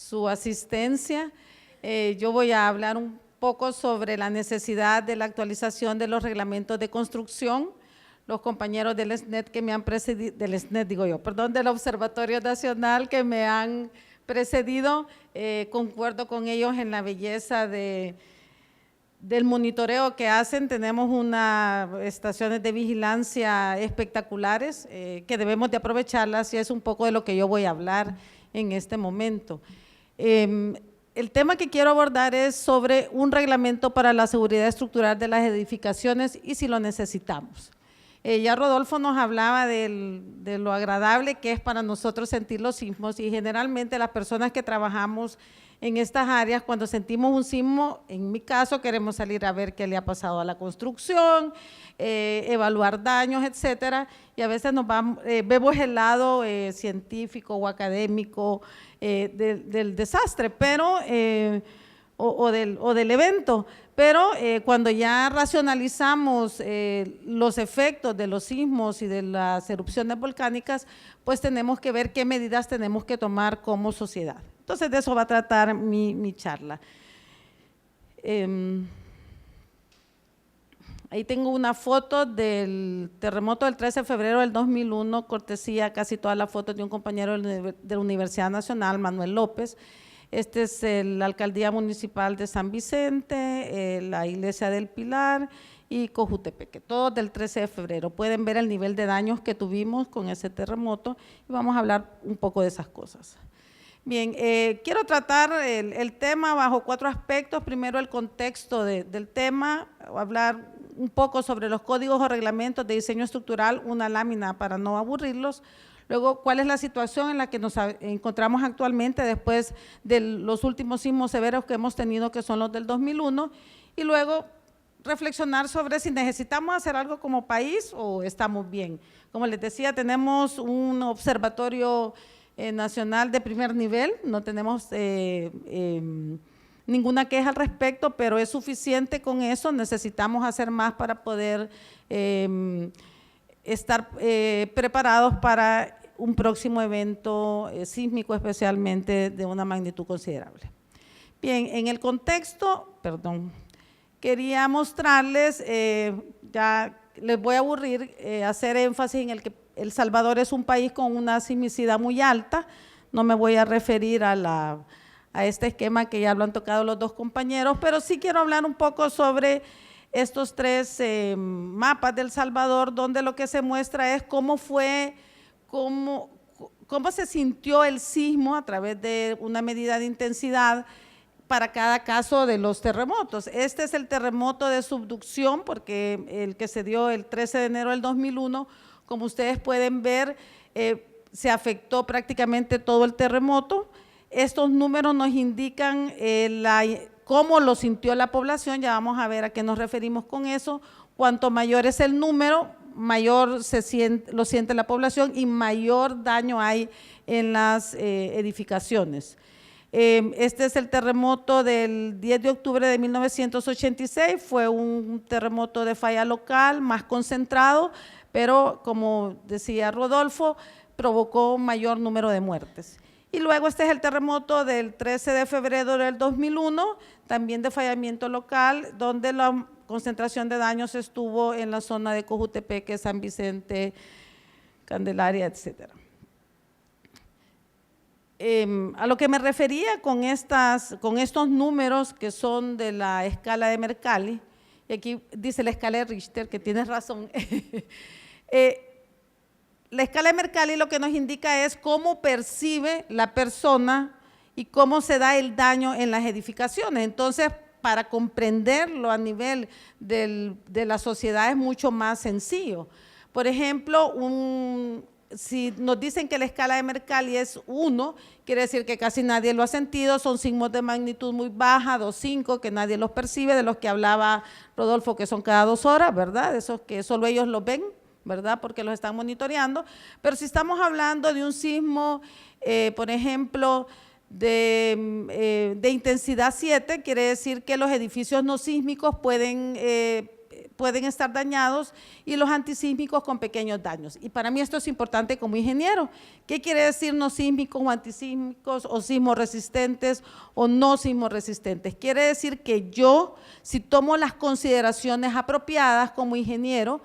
su asistencia. Yo voy a hablar un poco sobre la necesidad de la actualización de los reglamentos de construcción. Los compañeros del SNET que me han precedido, del Observatorio Nacional que me han precedido, concuerdo con ellos en la belleza del monitoreo que hacen. Tenemos unas estaciones de vigilancia espectaculares que debemos de aprovecharlas, y es un poco de lo que yo voy a hablar en este momento. El tema que quiero abordar es sobre un reglamento para la seguridad estructural de las edificaciones y si lo necesitamos. Ya Rodolfo nos hablaba de lo agradable que es para nosotros sentir los sismos, y generalmente las personas que trabajamos en estas áreas, cuando sentimos un sismo, en mi caso, queremos salir a ver qué le ha pasado a la construcción, evaluar daños, etcétera, y a veces vemos el lado científico o académico del desastre, pero o del evento, pero cuando ya racionalizamos los efectos de los sismos y de las erupciones volcánicas, pues tenemos que ver qué medidas tenemos que tomar como sociedad. Entonces, de eso va a tratar mi charla. Ahí tengo una foto del terremoto del 13 de febrero del 2001, cortesía casi todas las fotos de un compañero de la Universidad Nacional, Manuel López. Este es la Alcaldía Municipal de San Vicente, la Iglesia del Pilar y Cojutepeque, todos del 13 de febrero. Pueden ver el nivel de daños que tuvimos con ese terremoto y vamos a hablar un poco de esas cosas. Bien, quiero tratar el tema bajo 4 aspectos. Primero, el contexto del tema, hablar un poco sobre los códigos o reglamentos de diseño estructural, una lámina para no aburrirlos. Luego, cuál es la situación en la que nos encontramos actualmente después de los últimos sismos severos que hemos tenido, que son los del 2001, y luego reflexionar sobre si necesitamos hacer algo como país o estamos bien. Como les decía, tenemos un observatorio nacional de primer nivel, no tenemos ninguna queja al respecto, pero es suficiente con eso. Necesitamos hacer más para poder estar preparados para un próximo evento sísmico, especialmente de una magnitud considerable. Bien, en el contexto, quería mostrarles, ya les voy a aburrir, hacer énfasis en el que El Salvador es un país con una sismicidad muy alta. No me voy a referir a este esquema que ya lo han tocado los dos compañeros, pero sí quiero hablar un poco sobre estos 3 mapas del Salvador, donde lo que se muestra es cómo se sintió el sismo a través de una medida de intensidad para cada caso de los terremotos. Este es el terremoto de subducción, porque el que se dio el 13 de enero del 2001, como ustedes pueden ver, se afectó prácticamente todo el terremoto. Estos números nos indican cómo lo sintió la población. Ya vamos a ver a qué nos referimos con eso. Cuanto mayor es el número, mayor lo siente la población y mayor daño hay en las edificaciones. Este es el terremoto del 10 de octubre de 1986, fue un terremoto de falla local más concentrado, pero como decía Rodolfo, provocó mayor número de muertes. Y luego este es el terremoto del 13 de febrero del 2001, también de fallamiento local, donde la concentración de daños estuvo en la zona de Cojutepeque, San Vicente, Candelaria, etcétera. A lo que me refería con estos números que son de la escala de Mercalli, y aquí dice la escala de Richter, que tienes razón. La escala de Mercalli lo que nos indica es cómo percibe la persona y cómo se da el daño en las edificaciones. Entonces, para comprenderlo a nivel de la sociedad es mucho más sencillo. Por ejemplo, si nos dicen que la escala de Mercalli es 1, quiere decir que casi nadie lo ha sentido, son sismos de magnitud muy baja, 2,5, que nadie los percibe, de los que hablaba Rodolfo, que son cada 2 horas, ¿verdad? Esos que solo ellos los ven, ¿verdad? Porque los están monitoreando. Pero si estamos hablando de un sismo, por ejemplo, de intensidad 7, quiere decir que los edificios no sísmicos pueden pueden estar dañados y los antisísmicos con pequeños daños. Y para mí esto es importante como ingeniero. ¿Qué quiere decir no sísmicos o antisísmicos o sismoresistentes o no sismoresistentes? Quiere decir que yo, si tomo las consideraciones apropiadas como ingeniero,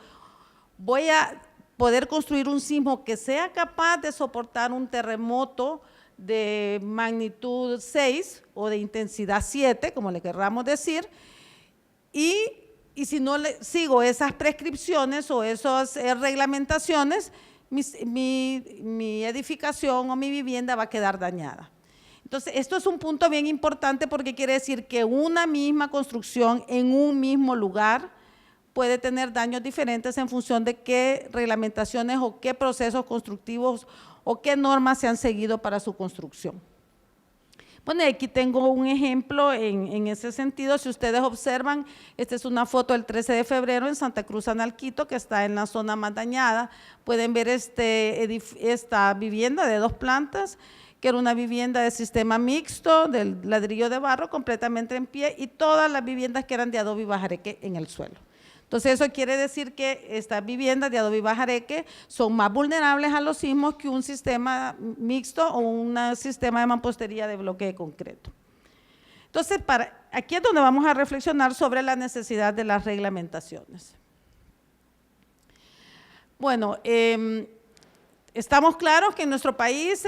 voy a poder construir un sismo que sea capaz de soportar un terremoto de magnitud 6 o de intensidad 7, como le querramos decir, y si no sigo esas prescripciones o esas reglamentaciones, mi edificación o mi vivienda va a quedar dañada. Entonces, esto es un punto bien importante porque quiere decir que una misma construcción en un mismo lugar puede tener daños diferentes en función de qué reglamentaciones o qué procesos constructivos o qué normas se han seguido para su construcción. Bueno, aquí tengo un ejemplo en ese sentido. Si ustedes observan, esta es una foto del 13 de febrero en Santa Cruz, Analquito, que está en la zona más dañada. Pueden ver esta vivienda de 2 plantas, que era una vivienda de sistema mixto, del ladrillo de barro, completamente en pie, y todas las viviendas que eran de adobe y bajareque en el suelo. Entonces, eso quiere decir que estas viviendas de adobe y bajareque son más vulnerables a los sismos que un sistema mixto o un sistema de mampostería de bloque de concreto. Entonces, aquí es donde vamos a reflexionar sobre la necesidad de las reglamentaciones. Bueno, estamos claros que en nuestro país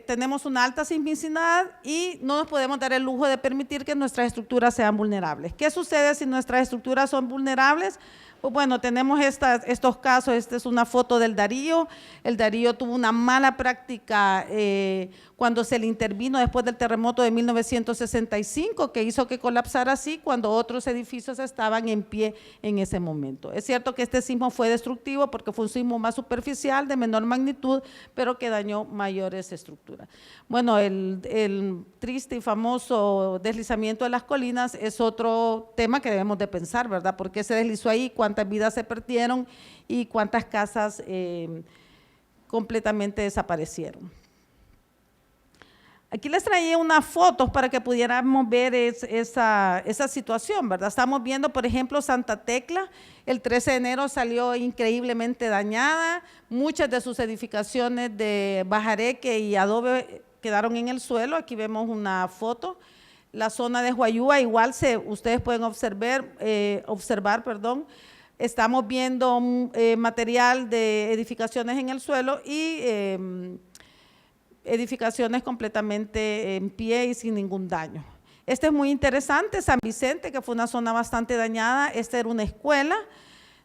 tenemos una alta sismicidad y no nos podemos dar el lujo de permitir que nuestras estructuras sean vulnerables. ¿Qué sucede si nuestras estructuras son vulnerables? Pues bueno, tenemos estos casos. Esta es una foto del Darío. El Darío tuvo una mala práctica cuando se le intervino después del terremoto de 1965, que hizo que colapsara así cuando otros edificios estaban en pie en ese momento. Es cierto que este sismo fue destructivo porque fue un sismo más superficial, de menor magnitud, pero que dañó mayores estructuras. Bueno, el triste y famoso deslizamiento de las colinas es otro tema que debemos de pensar, ¿verdad? ¿Por qué se deslizó ahí? ¿Cuántas vidas se perdieron? ¿Y cuántas casas completamente desaparecieron? Aquí les traía unas fotos para que pudiéramos ver esa situación, ¿verdad? Estamos viendo, por ejemplo, Santa Tecla, el 13 de enero salió increíblemente dañada, muchas de sus edificaciones de bajareque y adobe quedaron en el suelo. Aquí vemos una foto. La zona de Huayúa igual ustedes pueden observar, estamos viendo material de edificaciones en el suelo y edificaciones completamente en pie y sin ningún daño. Este es muy interesante, San Vicente, que fue una zona bastante dañada. Esta era una escuela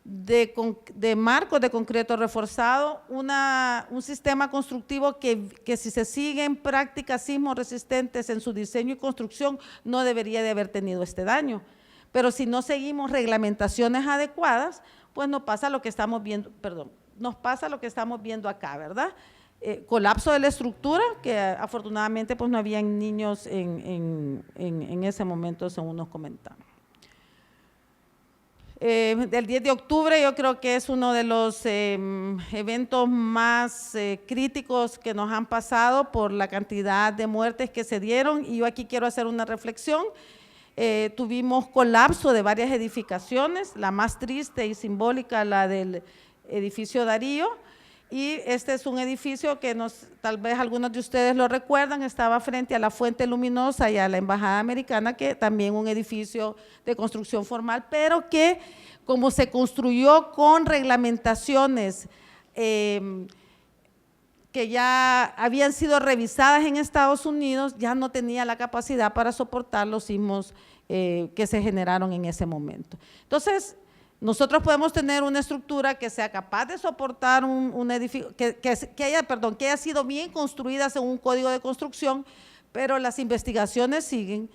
de marcos de concreto reforzado, un sistema constructivo que si se siguen prácticas sismoresistentes en su diseño y construcción, no debería de haber tenido este daño. Pero si no seguimos reglamentaciones adecuadas, pues nos pasa lo que estamos viendo, acá, ¿verdad? Colapso de la estructura, que afortunadamente pues no habían niños en ese momento, según nos comentaron. Del 10 de octubre yo creo que es uno de los eventos más críticos que nos han pasado por la cantidad de muertes que se dieron, y yo aquí quiero hacer una reflexión. Tuvimos colapso de varias edificaciones, la más triste y simbólica, la del edificio Darío. Y este es un edificio que tal vez algunos de ustedes lo recuerdan, estaba frente a la Fuente Luminosa y a la Embajada Americana, que también un edificio de construcción formal, pero que como se construyó con reglamentaciones que ya habían sido revisadas en Estados Unidos, ya no tenía la capacidad para soportar los sismos que se generaron en ese momento. Entonces, nosotros podemos tener una estructura que sea capaz de soportar un edificio, que haya sido bien construida según un código de construcción, pero las investigaciones siguen,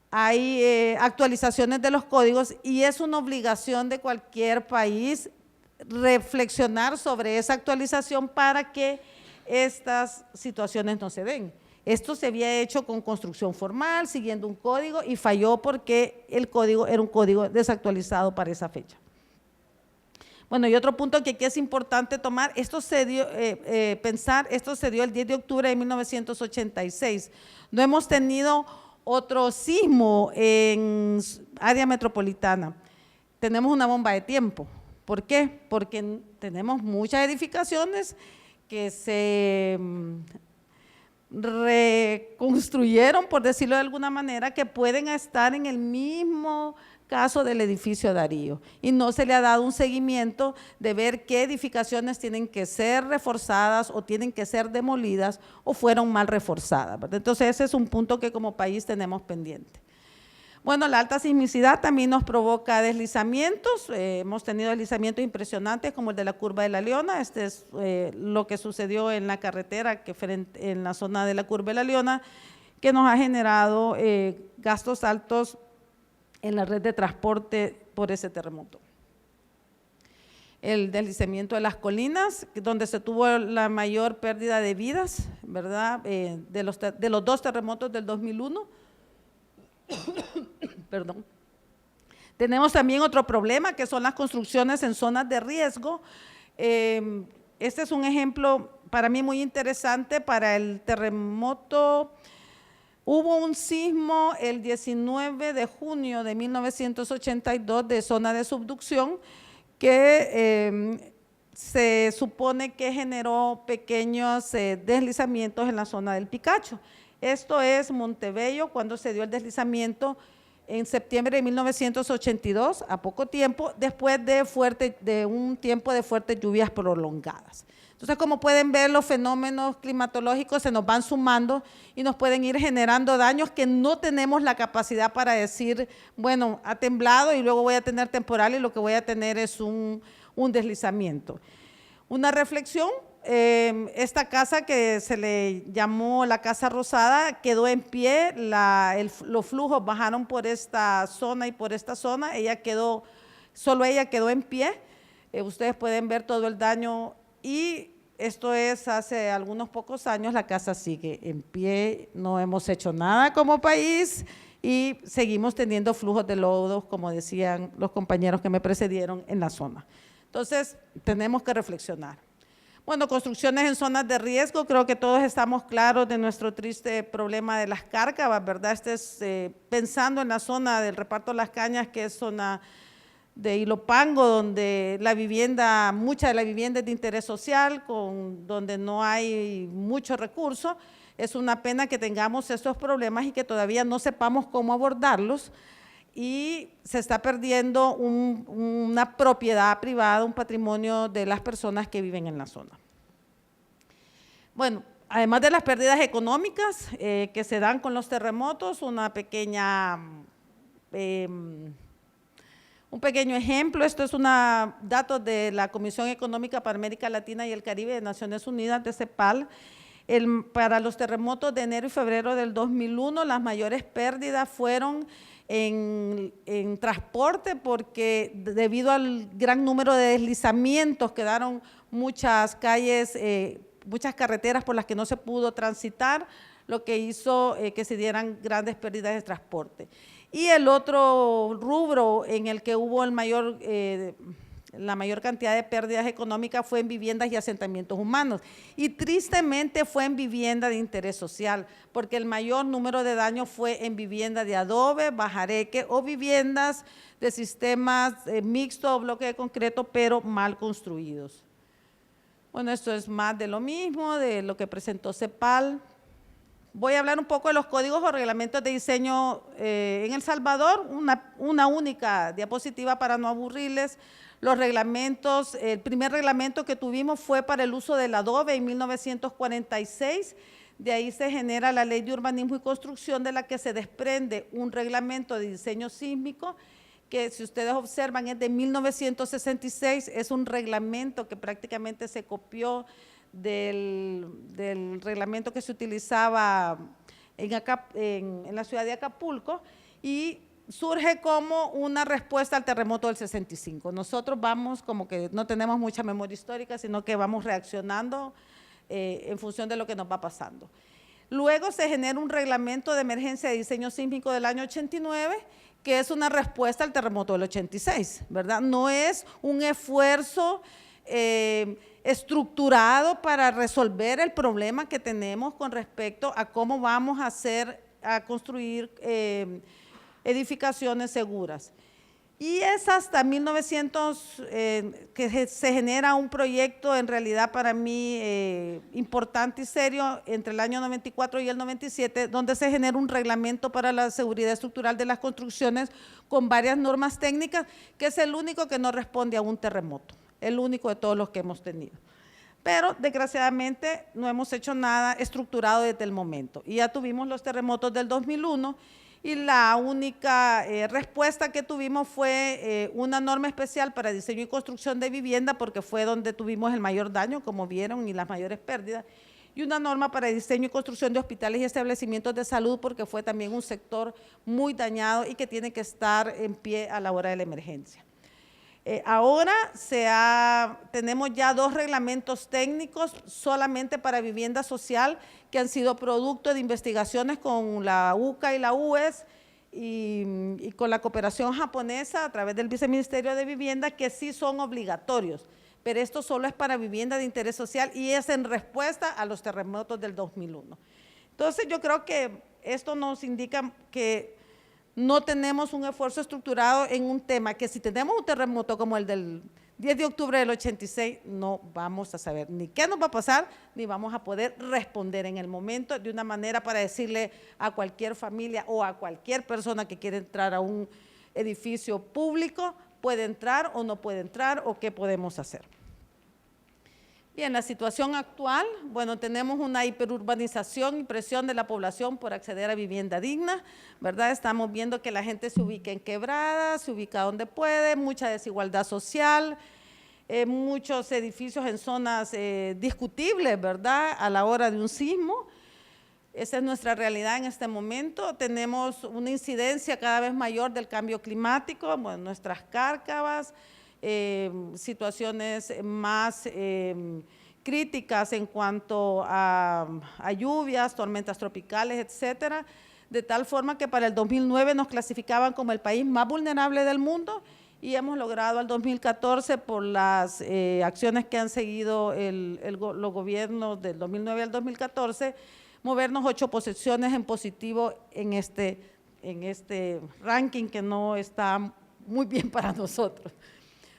hay actualizaciones de los códigos y es una obligación de cualquier país reflexionar sobre esa actualización para que estas situaciones no se den. Esto se había hecho con construcción formal, siguiendo un código, y falló porque el código era un código desactualizado para esa fecha. Bueno, y otro punto que aquí es importante tomar, esto se dio el 10 de octubre de 1986. No hemos tenido otro sismo en área metropolitana. tenemos una bomba de tiempo. ¿Por qué? Porque tenemos muchas edificaciones que se reconstruyeron, por decirlo de alguna manera, que pueden estar en el mismo caso del edificio Darío, y no se le ha dado un seguimiento de ver qué edificaciones tienen que ser reforzadas o tienen que ser demolidas o fueron mal reforzadas, ¿verdad? Entonces ese es un punto que como país tenemos pendiente. Bueno, la alta sismicidad también nos provoca deslizamientos. Hemos tenido deslizamientos impresionantes como el de la Curva de la Leona. Este es lo que sucedió en la carretera en la zona de la Curva de la Leona, que nos ha generado gastos altos en la red de transporte por ese terremoto. El deslizamiento de las colinas, donde se tuvo la mayor pérdida de vidas, ¿verdad? De los dos terremotos del 2001. Perdón. Tenemos también otro problema, que son las construcciones en zonas de riesgo. Este es un ejemplo para mí muy interesante para el terremoto. Hubo un sismo el 19 de junio de 1982 de zona de subducción que se supone que generó pequeños deslizamientos en la zona del Picacho. Esto es Montebello, cuando se dio el deslizamiento en septiembre de 1982, a poco tiempo, después de un tiempo de fuertes lluvias prolongadas. Entonces, como pueden ver, los fenómenos climatológicos se nos van sumando y nos pueden ir generando daños que no tenemos la capacidad para decir, bueno, ha temblado y luego voy a tener temporal y lo que voy a tener es un deslizamiento. Una reflexión. Esta casa que se le llamó la Casa Rosada quedó en pie, los flujos bajaron por esta zona y por esta zona, solo ella quedó en pie, ustedes pueden ver todo el daño y esto es hace algunos pocos años, la casa sigue en pie, no hemos hecho nada como país y seguimos teniendo flujos de lodos, como decían los compañeros que me precedieron en la zona. Entonces, tenemos que reflexionar. Bueno, construcciones en zonas de riesgo, creo que todos estamos claros de nuestro triste problema de las cárcavas, ¿verdad? Este es pensando en la zona del reparto de las cañas, que es zona de Ilopango, donde mucha de la vivienda es de interés social, donde no hay muchos recursos. Es una pena que tengamos estos problemas y que todavía no sepamos cómo abordarlos, y se está perdiendo una propiedad privada, un patrimonio de las personas que viven en la zona. Bueno, además de las pérdidas económicas que se dan con los terremotos, un pequeño ejemplo, esto es datos de la Comisión Económica para América Latina y el Caribe de Naciones Unidas, de CEPAL. Para los terremotos de enero y febrero del 2001, las mayores pérdidas fueron en transporte, porque debido al gran número de deslizamientos quedaron muchas calles, muchas carreteras por las que no se pudo transitar, lo que hizo que se dieran grandes pérdidas de transporte. Y el otro rubro en el que hubo la mayor cantidad de pérdidas económicas fue en viviendas y asentamientos humanos, y tristemente fue en vivienda de interés social, porque el mayor número de daños fue en vivienda de adobe, bajareque o viviendas de sistemas mixtos o bloque de concreto, pero mal construidos. Bueno, esto es más de lo mismo, de lo que presentó CEPAL. Voy a hablar un poco de los códigos o reglamentos de diseño en El Salvador, una única diapositiva para no aburrirles. Los reglamentos, el primer reglamento que tuvimos fue para el uso del adobe en 1946, de ahí se genera la Ley de Urbanismo y Construcción, de la que se desprende un reglamento de diseño sísmico, que si ustedes observan es de 1966, es un reglamento que prácticamente se copió del reglamento que se utilizaba en la ciudad de Acapulco, y surge como una respuesta al terremoto del 65. Nosotros vamos como que no tenemos mucha memoria histórica, sino que vamos reaccionando en función de lo que nos va pasando. Luego se genera un reglamento de emergencia de diseño sísmico del año 89, que es una respuesta al terremoto del 86, ¿verdad? No es un esfuerzo estructurado para resolver el problema que tenemos con respecto a cómo vamos a construir edificaciones seguras. Y es hasta 1900 que se genera un proyecto en realidad para mí importante y serio entre el año 94 y el 97, donde se genera un reglamento para la seguridad estructural de las construcciones con varias normas técnicas, que es el único que no responde a un terremoto, el único de todos los que hemos tenido. Pero desgraciadamente no hemos hecho nada estructurado desde el momento. Y ya tuvimos los terremotos del 2001 y la única respuesta que tuvimos fue una norma especial para diseño y construcción de vivienda, porque fue donde tuvimos el mayor daño, como vieron, y las mayores pérdidas, y una norma para diseño y construcción de hospitales y establecimientos de salud, porque fue también un sector muy dañado y que tiene que estar en pie a la hora de la emergencia. Ahora tenemos ya 2 reglamentos técnicos solamente para vivienda social que han sido producto de investigaciones con la UCA y la UES y con la cooperación japonesa a través del Viceministerio de Vivienda, que sí son obligatorios, pero esto solo es para vivienda de interés social y es en respuesta a los terremotos del 2001. Entonces yo creo que esto nos indica que no tenemos un esfuerzo estructurado en un tema que si tenemos un terremoto como el del 10 de octubre del 86, no vamos a saber ni qué nos va a pasar, ni vamos a poder responder en el momento de una manera para decirle a cualquier familia o a cualquier persona que quiere entrar a un edificio público, puede entrar o no puede entrar o qué podemos hacer. Bien, la situación actual, bueno, tenemos una hiperurbanización y presión de la población por acceder a vivienda digna, ¿verdad? Estamos viendo que la gente se ubica en quebradas, se ubica donde puede, mucha desigualdad social, muchos edificios en zonas discutibles, ¿verdad? A la hora de un sismo. Esa es nuestra realidad en este momento. Tenemos una incidencia cada vez mayor del cambio climático, bueno, nuestras cárcavas, situaciones más críticas en cuanto a lluvias, tormentas tropicales, etcétera, de tal forma que para el 2009 nos clasificaban como el país más vulnerable del mundo y hemos logrado al 2014 por las acciones que han seguido los gobiernos del 2009 al 2014, movernos 8 posiciones en positivo en este ranking que no está muy bien para nosotros.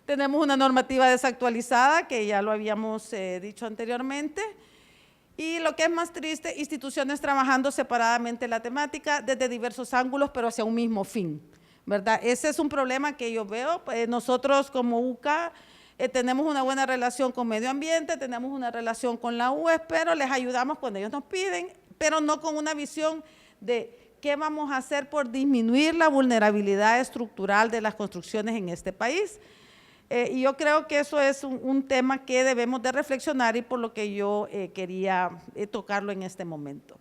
Tenemos una normativa desactualizada, que ya lo habíamos dicho anteriormente, y lo que es más triste, instituciones trabajando separadamente la temática desde diversos ángulos, pero hacia un mismo fin, ¿verdad? Ese es un problema que yo veo. Nosotros como UCA tenemos una buena relación con medio ambiente, tenemos una relación con la UES, pero les ayudamos cuando ellos nos piden, pero no con una visión de qué vamos a hacer por disminuir la vulnerabilidad estructural de las construcciones en este país. Y yo creo que eso es un tema que debemos de reflexionar y por lo que yo quería tocarlo en este momento.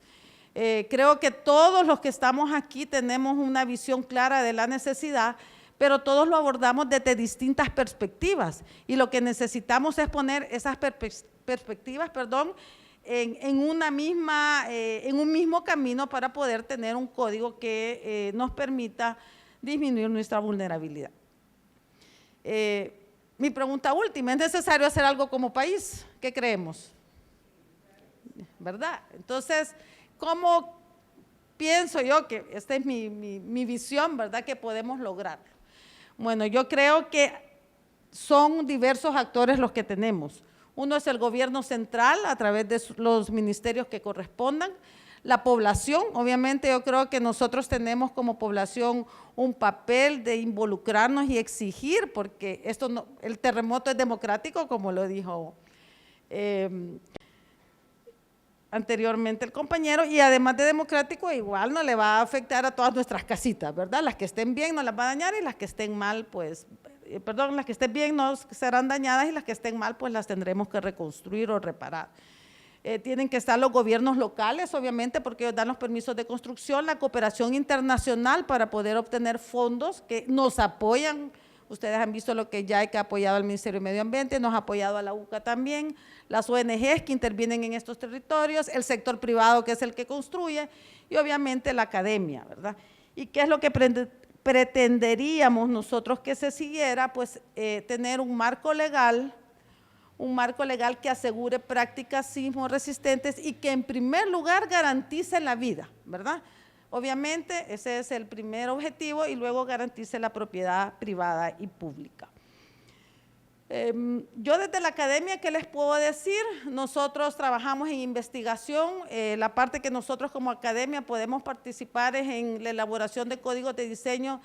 Creo que todos los que estamos aquí tenemos una visión clara de la necesidad, pero todos lo abordamos desde distintas perspectivas y lo que necesitamos es poner esas perspectivas, en un mismo camino para poder tener un código que nos permita disminuir nuestra vulnerabilidad. Mi pregunta última, ¿es necesario hacer algo como país? ¿Qué creemos? ¿Verdad? Entonces, ¿cómo pienso yo que esta es mi visión, ¿verdad? Que podemos lograrlo. Bueno, yo creo que son diversos actores los que tenemos. Uno es el gobierno central a través de los ministerios que correspondan. La población, obviamente yo creo que nosotros tenemos como población un papel de involucrarnos y exigir, porque el terremoto es democrático, como lo dijo anteriormente el compañero, y además de democrático, igual no le va a afectar a todas nuestras casitas, ¿verdad? Las que estén bien no las va a dañar y las que estén mal, pues, las que estén bien no serán dañadas y las que estén mal, pues las tendremos que reconstruir o reparar. Tienen que estar los gobiernos locales, obviamente, porque ellos dan los permisos de construcción, la cooperación internacional para poder obtener fondos que nos apoyan. Ustedes han visto lo que JICA ha apoyado al Ministerio de Medio Ambiente, nos ha apoyado a la UCA también, las ONGs que intervienen en estos territorios, el sector privado que es el que construye y obviamente la academia, ¿verdad? ¿Y qué es lo que pretenderíamos nosotros que se siguiera? Pues tener un marco legal que asegure prácticas sismo resistentes y que en primer lugar garantice la vida, ¿verdad? Obviamente, ese es el primer objetivo y luego garantice la propiedad privada y pública. Yo desde la academia, ¿qué les puedo decir? Nosotros trabajamos en investigación, la parte que nosotros como academia podemos participar es en la elaboración de códigos de diseño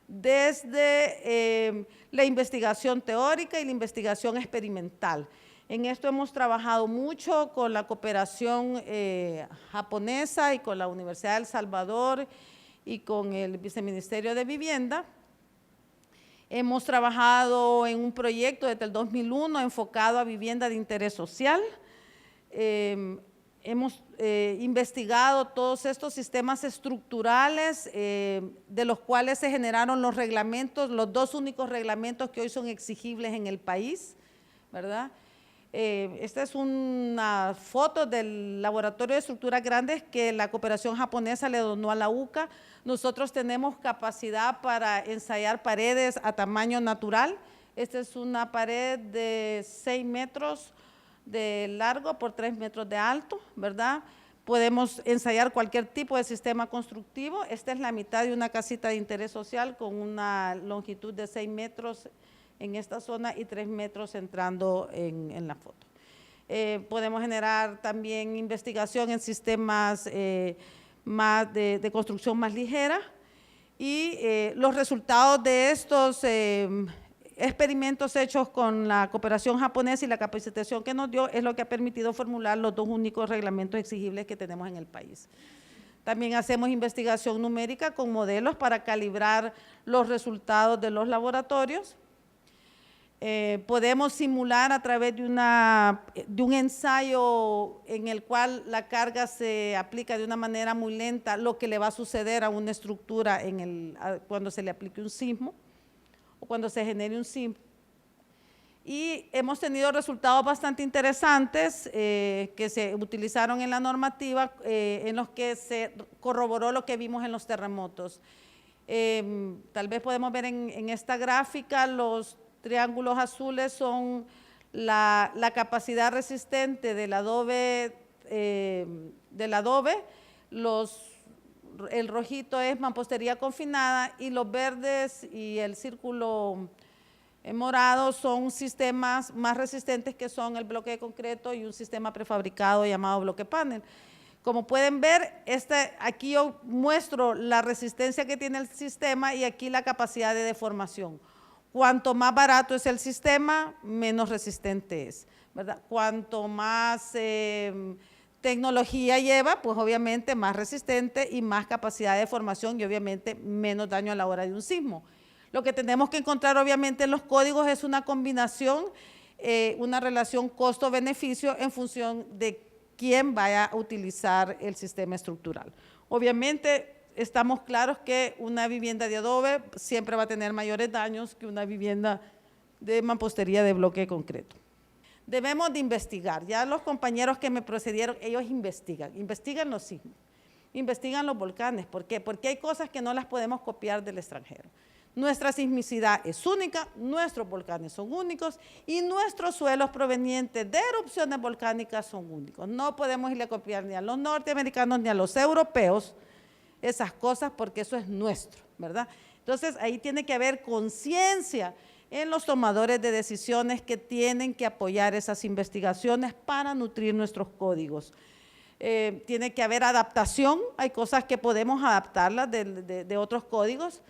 desde la investigación teórica y la investigación experimental. En esto hemos trabajado mucho con la cooperación japonesa y con la Universidad de El Salvador y con el Viceministerio de Vivienda. Hemos trabajado en un proyecto desde el 2001 enfocado a vivienda de interés social. Hemos investigado todos estos sistemas estructurales de los cuales se generaron los reglamentos, los dos únicos reglamentos que hoy son exigibles en el país, ¿verdad? Esta es una foto del laboratorio de estructuras grandes que la cooperación japonesa le donó a la UCA. Nosotros tenemos capacidad para ensayar paredes a tamaño natural. Esta es una pared de 6 metros de largo por 3 metros de alto, ¿verdad? Podemos ensayar cualquier tipo de sistema constructivo. Esta es la mitad de una casita de interés social con una longitud de 6 metros en esta zona y 3 metros entrando en la foto. Podemos generar también investigación en sistemas más de construcción más ligera y los resultados de estos experimentos hechos con la cooperación japonesa y la capacitación que nos dio es lo que ha permitido formular los dos únicos reglamentos exigibles que tenemos en el país. También hacemos investigación numérica con modelos para calibrar los resultados de los laboratorios. Podemos simular a través de un ensayo en el cual la carga se aplica de una manera muy lenta lo que le va a suceder a una estructura cuando se le aplique un sismo o cuando se genere un sismo. Y hemos tenido resultados bastante interesantes que se utilizaron en la normativa en los que se corroboró lo que vimos en los terremotos. Tal vez podemos ver en esta gráfica los triángulos azules son la capacidad resistente del adobe, el rojito es mampostería confinada y los verdes y el círculo morado son sistemas más resistentes que son el bloque de concreto y un sistema prefabricado llamado bloque panel. Como pueden ver, aquí yo muestro la resistencia que tiene el sistema y aquí la capacidad de deformación. Cuanto más barato es el sistema, menos resistente es, ¿verdad? Cuanto más tecnología lleva, pues obviamente más resistente y más capacidad de deformación y obviamente menos daño a la hora de un sismo. Lo que tenemos que encontrar obviamente en los códigos es una combinación, una relación costo-beneficio en función de quién vaya a utilizar el sistema estructural. Obviamente, estamos claros que una vivienda de adobe siempre va a tener mayores daños que una vivienda de mampostería de bloque de concreto. Debemos de investigar, ya los compañeros que me precedieron, ellos investigan los sismos, investigan los volcanes. ¿Por qué? Porque hay cosas que no las podemos copiar del extranjero. Nuestra sismicidad es única, nuestros volcanes son únicos y nuestros suelos provenientes de erupciones volcánicas son únicos. No podemos irle a copiar ni a los norteamericanos ni a los europeos esas cosas porque eso es nuestro, ¿verdad? Entonces, ahí tiene que haber conciencia en los tomadores de decisiones que tienen que apoyar esas investigaciones para nutrir nuestros códigos. Tiene que haber adaptación, hay cosas que podemos adaptarlas de otros códigos,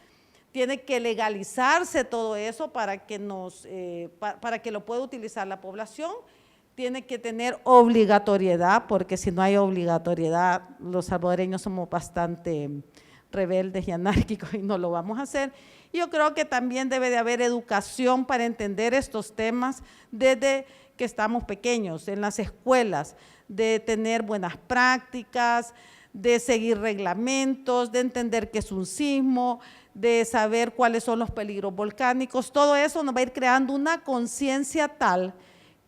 tiene que legalizarse todo eso para que lo pueda utilizar la población. Tiene que tener obligatoriedad, porque si no hay obligatoriedad, los salvadoreños somos bastante rebeldes y anárquicos y no lo vamos a hacer. Yo creo que también debe de haber educación para entender estos temas desde que estamos pequeños, en las escuelas, de tener buenas prácticas, de seguir reglamentos, de entender qué es un sismo, de saber cuáles son los peligros volcánicos. Todo eso nos va a ir creando una conciencia tal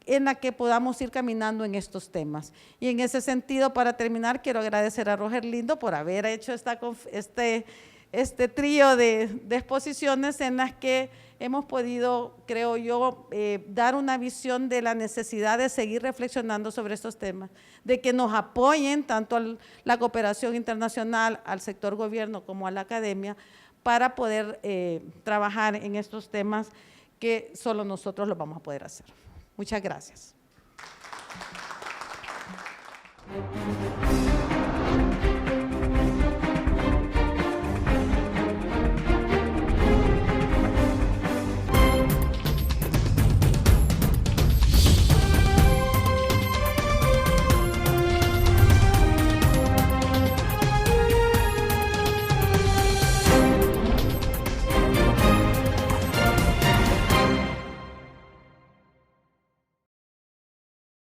en la que podamos ir caminando en estos temas. Y en ese sentido, para terminar, quiero agradecer a Roger Lindo por haber hecho este este trío de exposiciones en las que hemos podido, creo yo, dar una visión de la necesidad de seguir reflexionando sobre estos temas, de que nos apoyen tanto la cooperación internacional, al sector gobierno como a la academia, para poder trabajar en estos temas que solo nosotros lo vamos a poder hacer. Muchas gracias.